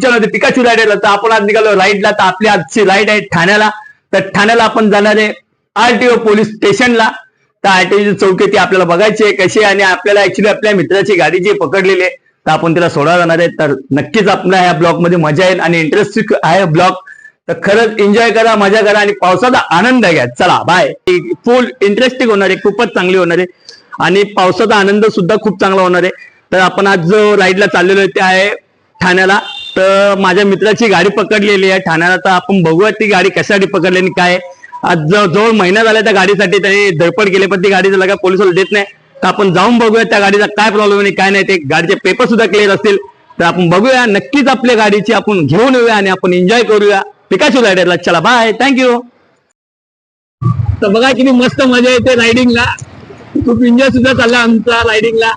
Pikachu राईडरला. तर आपण आज निघालो राईडला. तर आपली आजची राईड आहे ठाण्याला. तर ठाण्याला आपण जाणार आहे आरटीओ पोलीस स्टेशनला. तर आरटीओची चौकी ती आपल्याला बघायची आहे कशी आहे. आणि आपल्याला ऍक्च्युली आपल्या मित्राची गाडी जी पकडलेली आहे तर आपण तिला सोडा जाणार आहे. तर नक्कीच आपल्या ह्या ब्लॉग मध्ये मजा येईल आणि इंटरेस्टिंग आहे ब्लॉग. तर खरंच एन्जॉय करा, मजा करा आणि पावसाचा आनंद घ्या. चला बाय. फुल इंटरेस्टिंग होणार आहे, खूपच चांगली होणार आहे आणि पावसाचा आनंद सुद्धा खूप चांगला होणार आहे. तर आपण आज जो राईडला चाललेलो आहे ते आहे ठाण्याला. तर माझ्या मित्राची गाडी पकडलेली आहे ठाण्याला. तर आपण बघूया ती गाडी कशासाठी पकडली आणि काय. आज जवळ महिना झाला त्या गाडीसाठी त्यांनी धडपड केली पण ती गाडी लगा पोलिसाला देत नाही. तर आपण जाऊन बघूया त्या गाडीचा काय प्रॉब्लेम आणि काय नाही. ते गाडीचे पेपर सुद्धा क्लिअर असतील तर आपण बघूया. नक्कीच आपल्या गाडीची आपण घेऊन येऊया आणि आपण एन्जॉय करूया पिकाचू रायडरला. चला बाय, थँक्यू. तर बघा किती मस्त मजा येते रायडिंगला. खूप एन्जॉय सुद्धा चालला आमचा रायडिंगला.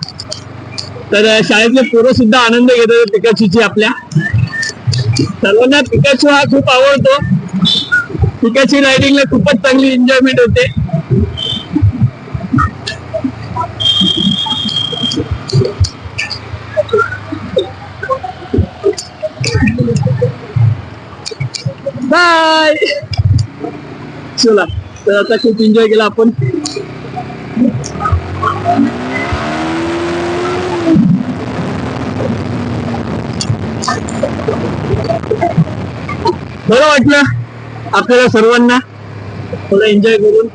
तर शाळेतले पोरं सुद्धा आनंद घेतात पिकाचूची. आपल्या सर्वांना पिकाचू हा खूप आवडतो. पिकाची रायडिंगला खूपच चांगली एन्जॉयमेंट होते. बाय. चला तर आता खूप एन्जॉय केला आपण. बरं वाटलं आपल्याला सर्वांना थोडं एन्जॉय करून.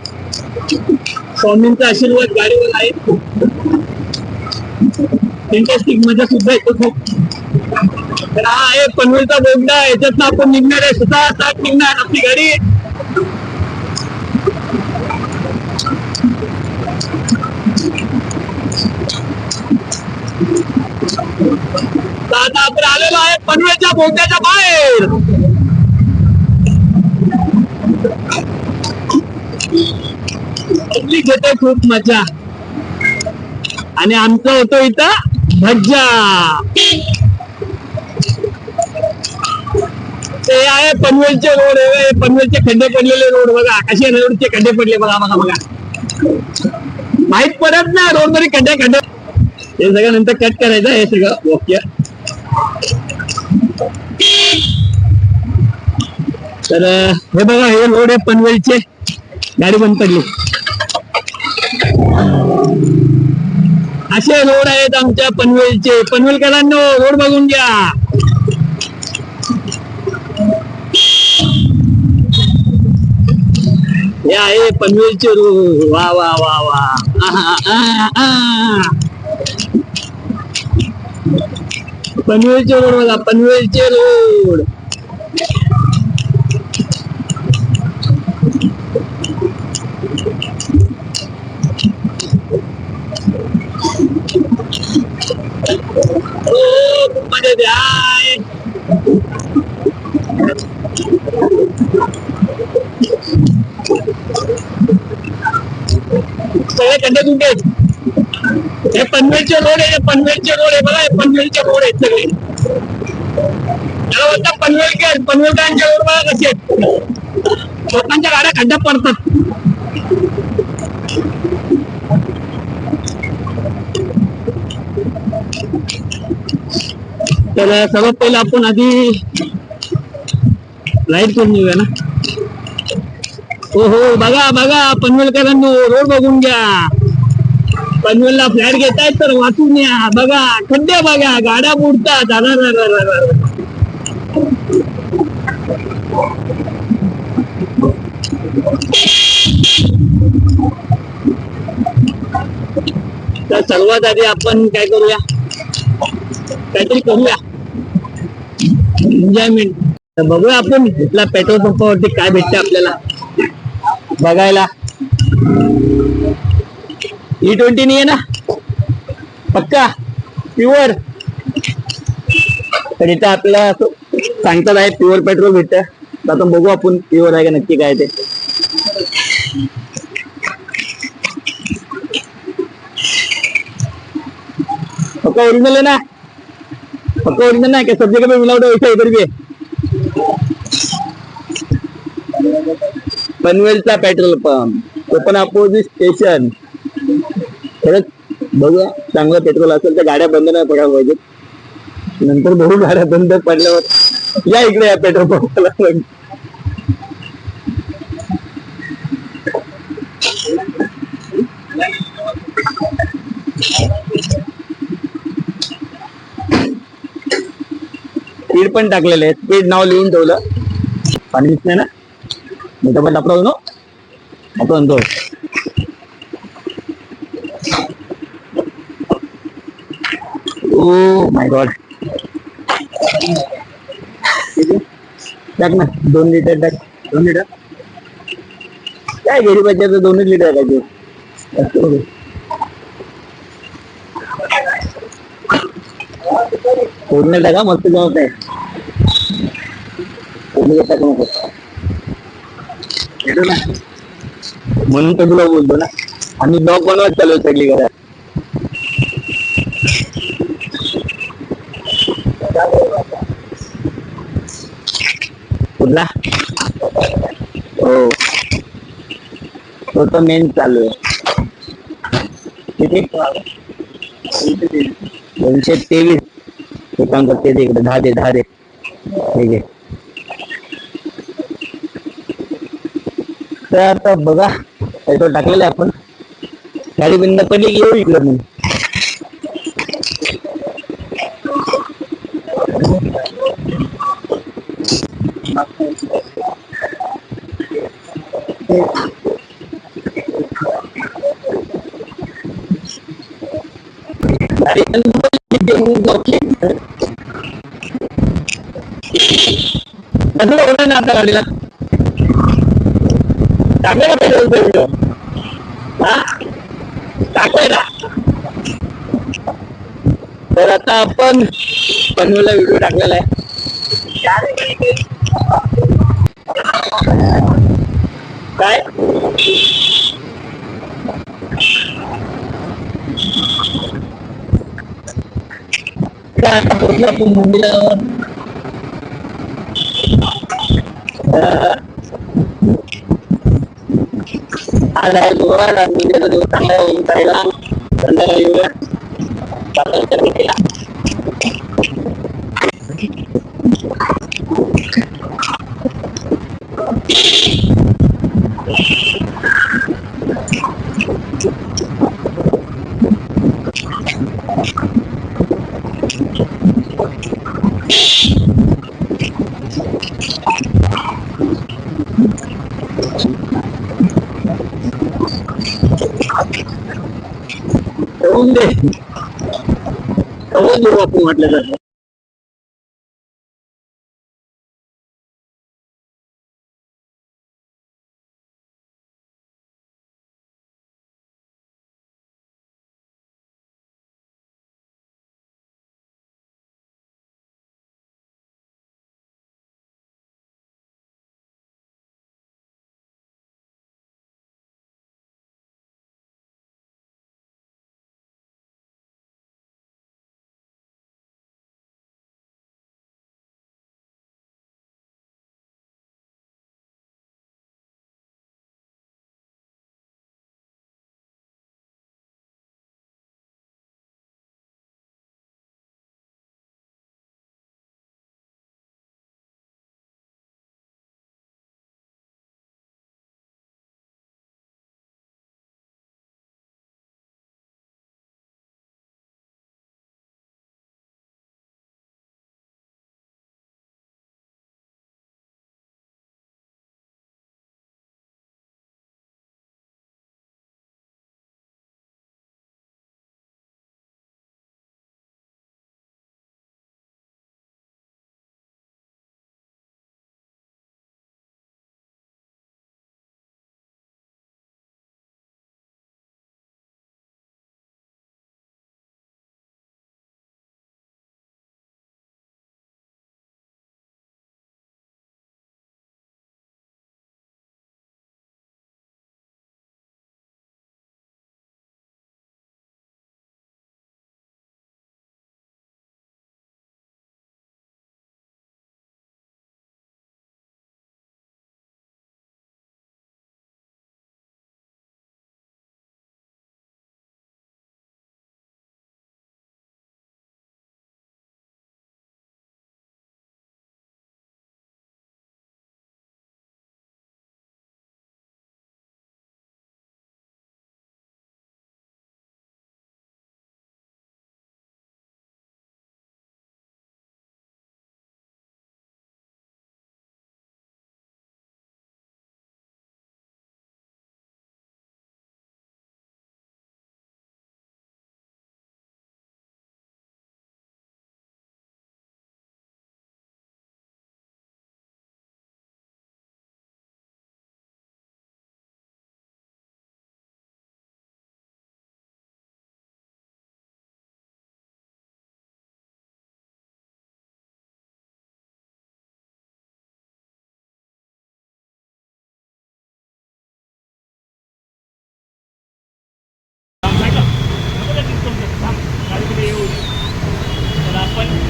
स्वामींचा आशीर्वाद गाडीवर आहे. फॅन्टॅस्टिक मजा सुद्धा येतो खूप. तर हा आहे पनवेलचा बोगदा. याच्यातनं आपण निघणार आहे. स्वतः निघणार आपली गाडी. आता आपण आलेलो आहे पनवेलच्या बोगद्याच्या बाहेर. घेते खूप मजा आणि आमचं होतो इथं मज्जा. ते आहे पनवेलचे रोड. पनवेलचे खड्डे पडलेले रोड बघा कसे रोडचे खड्डे पडले. बघा बघा बघा माहित पडत ना रोड मध्ये खड्डे खड्डे. हे सगळं नंतर कट करायचं. हे सगळं ओके. तर हे बघा हे रोड आहे पनवेलचे. गाडी बंद पडली. असे रोड आहेत आमच्या पनवेलचे. पनवेलकरांनो रोड बघून घ्या. हे आहे पनवेलचे रोड. वा वा वा वा. पनवेलचे रोड बघा पनवेलचे रोड. सगळे खड्डे तुमचे. हे पनवेलचे रोड आहे. पनवेलचे रोड आहे बघा. हे पनवेलचे रोड आहेत सगळे. त्याला म्हणतात पनवेलकर. पनवेलकरांचे रोड बघा कसे आहेत. लोकांच्या गाड्या खड्ड्यात पडतात. तर सर्वात पहिलं आपण आधी राईड करून येऊया ना. हो हो बघा बघा पनवेलकरांनो रोड बघून घ्या. पनवेलला फ्लॅट घेतायत तर वाचून या. बघा खड्डे बघा गाड्या बुडतात. तर सर्वात आधी आपण काय करूया काहीतरी करूया एन्जॉयमेंट. तर बघूया आपण इथला पेट्रोल पंपावरती काय भेटते आपल्याला बघायला. E20 नाही आहे ना पक्का प्युअर. तर इथं आपल्याला सांगतात आहे प्युअर पेट्रोल भेटतं. तर आता बघू आपण प्युअर आहे का नक्की काय ते. पक्का ओरिजिनल है ना. पक्का ओरिजिनल ना. क्या सब जगह पे मिलावट है वैसा इधर भी है. पनवेलचा petrol pump open opposite station. खरंच बघूया चांगलं पेट्रोल असेल तर गाड्या बंद नाही पडायला पाहिजेत. नंतर बघू गाड्या बंद पडल्यावर. या इकडे या पेट्रोल पंपाला. स्पीड पण टाकलेले आहे, स्पीड नाव लिहून ठेवलं. पाणी दिसत नाही ना, मोठा पण टाकला ना आपण तो. Oh my God. टाक ना 2 लिटर टाक. 2 लिटर काय गेली पाहिजे, 2 लिटर टाकायचे. फोडणे टाका मस्त जमत आहे. टाकू नको म्हणून तर तुला बोलतो ना, आम्ही ब्लॉग बनवत चालू सगळी घरात. कुठला हो, तो तर मेन चालू आहे. किती 223. ते काम करते इकडे 10 दे. ठीक आहे. तर आता बघा पेट्रोल टाकलेलं आहे आपण. गाडी बंद पडली की येऊ इकडं मग. गाडी बंद पडली कसं होणार ना आता गाडीला टाकलेला पेट्रोल. हा टाकायला. तर आता आपण पनवेलला व्हिडिओ टाकलेला आहे. काय आता पोहोचलो आपण मुंबईला. आज आहे गुरुवार आणि उद्याचा दिवस चांगला आहे उठायला. संध्याकाळी येऊया सातारच्या भेटीला. होऊन दे आपण म्हटलं जातं.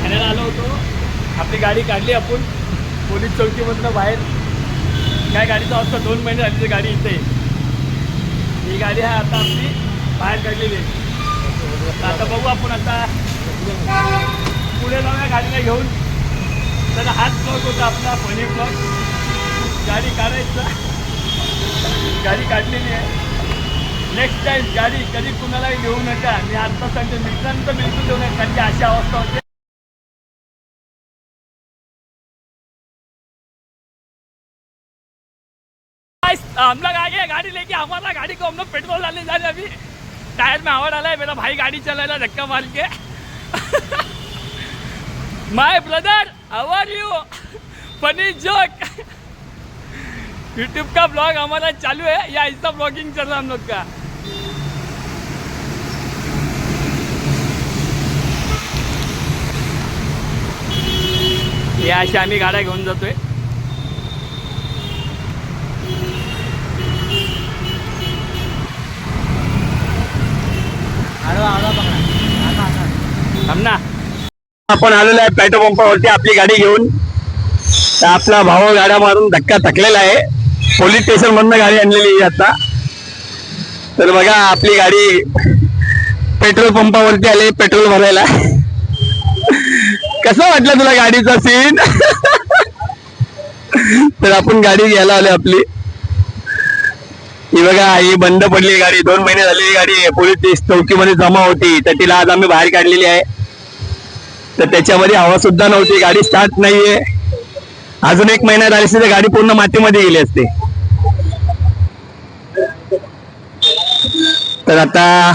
ठाण्याला आलो होतो, आपली गाडी काढली आपण पोलीस चौकीमधनं बाहेर. काय गाडीचा अवस्था 2 महिने झाली गाडी इथे. ही गाडी आहे आता आपली बाहेर काढलेली आहे. आता बघू आपण आता पुढे जाऊया गाडीला घेऊन. तर हाच ब्लॉग होता आपला फनी ब्लॉग. गाडी काढायचा, गाडी काढलेली आहे. नेक्स्ट टाइम गाडी कधी कुणाला घेऊ नका. मी आत्ता सांगते मित्रांचं बिलकुल घेऊ नका, कारण की अशी अवस्था होते. हम लोग आगे गाड़ी लेके, हमारा गाड़ी को हम लोग पेट्रोल डालने जा रहे हैं. अभी टायर में हवा डाला है मेरा भाई गाड़ी चला रहा धक्का मार के. My brother how are you, funny joke. YouTube का ब्लॉग हमारा चालू है, या ऐसा ब्लॉगिंग चल रहा हम लोग का. या अशा आम्ही गाड्या घेऊन जातोय. आपण आलेलो आहे पेट्रोल पंपावरती आपली गाडी घेऊन. तर आपला भाऊ गाड्या मारून धक्का थकलेला आहे. पोलीस स्टेशन मधनं गाडी आणलेली आहे आता. तर बघा आपली गाडी पेट्रोल पंपावरती आली पेट्रोल भरायला. कसं वाटलं तुला गाडीचा सीन? तर आपण गाडी घ्यायला आलो आपली. ही बघा ही बंद पडली गाडी, 2 महिने झालेली गाडी पोलीस चौकीमध्ये जमा होती. तर तिला आज आम्ही बाहेर काढलेली आहे. तर त्याच्यामध्ये हवा सुद्धा नव्हती, गाडी स्टार्ट नाहीये. अजून 1 महिना झाली असती तर गाडी पूर्ण मातीमध्ये गेली असते. तर आता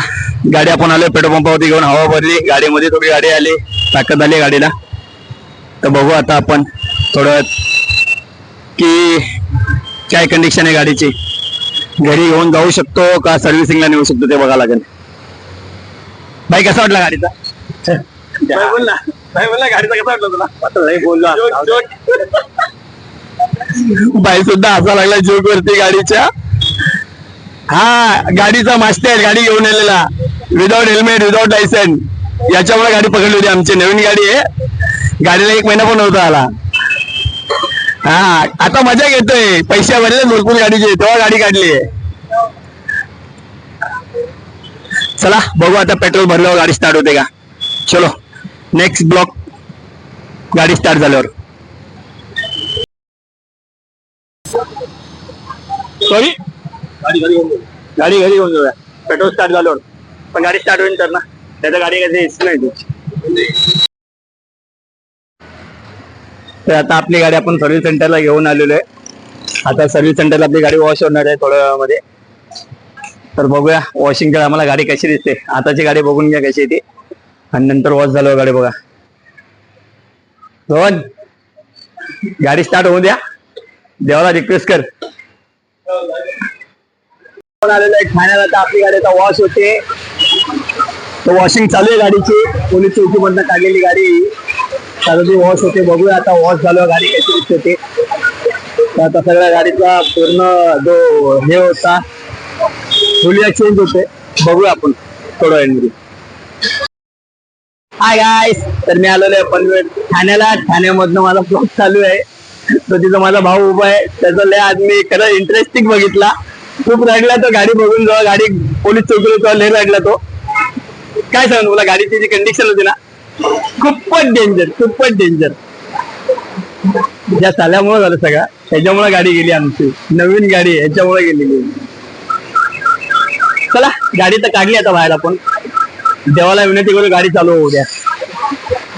गाडी आपण आलोय पेट्रोल पंपावरती घेऊन, हवा भरली गाडीमध्ये, थोडी गाडी आली, ताकद आली गाडीला. तर बघू आता आपण थोडं की काय कंडिशन आहे गाडीची. घरी घेऊन जाऊ शकतो का सर्व्हिसिंगला नेऊ शकतो ते बघा लागेल. भाई कसा वाटला गाडीचा? भाई बोलला गाडीचा कसा वाटला तुला? बोलला भाई सुद्धा हसा लागला जोक वरती गाडीच्या. हा गाडीचा मास्टर गाडी घेऊन आलेला विदाउट हेल्मेट विदाउट लायसन. याच्यामुळे गाडी पकडली होती आमची. नवीन गाडी आहे, गाडीला 1 महिना पण नव्हता आला. हा आता मजा घेतोय, पैसे भरले भरपूर गाडीचे, तेव्हा गाडी काढली आहे. चला बघू आता पेट्रोल भरल्यावर गाडी स्टार्ट होते का. चलो नेक्स्ट ब्लॉक गाडी स्टार्ट झाल्यावर. सॉरी गाडी घरी घेऊन जाऊया पेट्रोल स्टार्ट झाल्यावर. पण गाडी स्टार्ट होईल तर ना, त्याचा गाडी कधी नाही. तर आता आपली गाडी आपण सर्व्हिस सेंटरला घेऊन आलेलो आहे. आता सर्व्हिस सेंटरला आपली गाडी वॉश होणार आहे थोड्या वेळामध्ये. तर बघूया वॉशिंगच्या आम्हाला गाडी कशी दिसते. आताची गाडी बघून घ्या कशी येते, आणि नंतर वॉश झाल्यावर गाडी बघा. रोहन गाडी स्टार्ट होऊ द्या, देवाला रिक्वेस्ट कर. आलेलो आहे ठाण्याला, तर आपली गाडीचा वॉश होते. तर वॉशिंग चालू आहे गाडीची, पोलीस चौकीमधनं काढलेली गाडी. आता ती वॉश होते, बघूया आता वॉश झाल्यावर गाडी कशी दिसते ते. तर आता सगळ्या गाडीचा पूर्ण जो हे होता फुलिया चेंज होते, बघूया आपण थोड्या वेळामध्ये. हाय गाईस, तर मी आलेलो आहे पनवेल ठाण्याला. ठाण्यामधनं माझा ब्लॉग चालू आहे. तो तिथं माझा भाऊ उभा आहे, त्याचा लय आज मी खरं इंटरेस्टिंग बघितला. खूप रडला तो गाडी बघून, जेव्हा गाडी पोलीस चौकीला तेव्हा लय रडला तो. काय सांगू तुला, गाडीची जी कंडिशन होती ना खूपच डेंजर. ज्या चाल्यामुळे झालं सगळं, त्याच्यामुळे गाडी गेली आमची. नवीन गाडी ह्याच्यामुळे गेलेली. चला गाडी तर काढली आता बाहेर. आपण देवाला विनंती करू गाडी चालू होऊ द्या.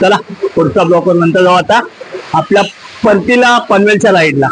चला पुढचा ब्लॉकवर नंतर जाऊ आता आपल्या परतीला पनवेलच्या राईडला.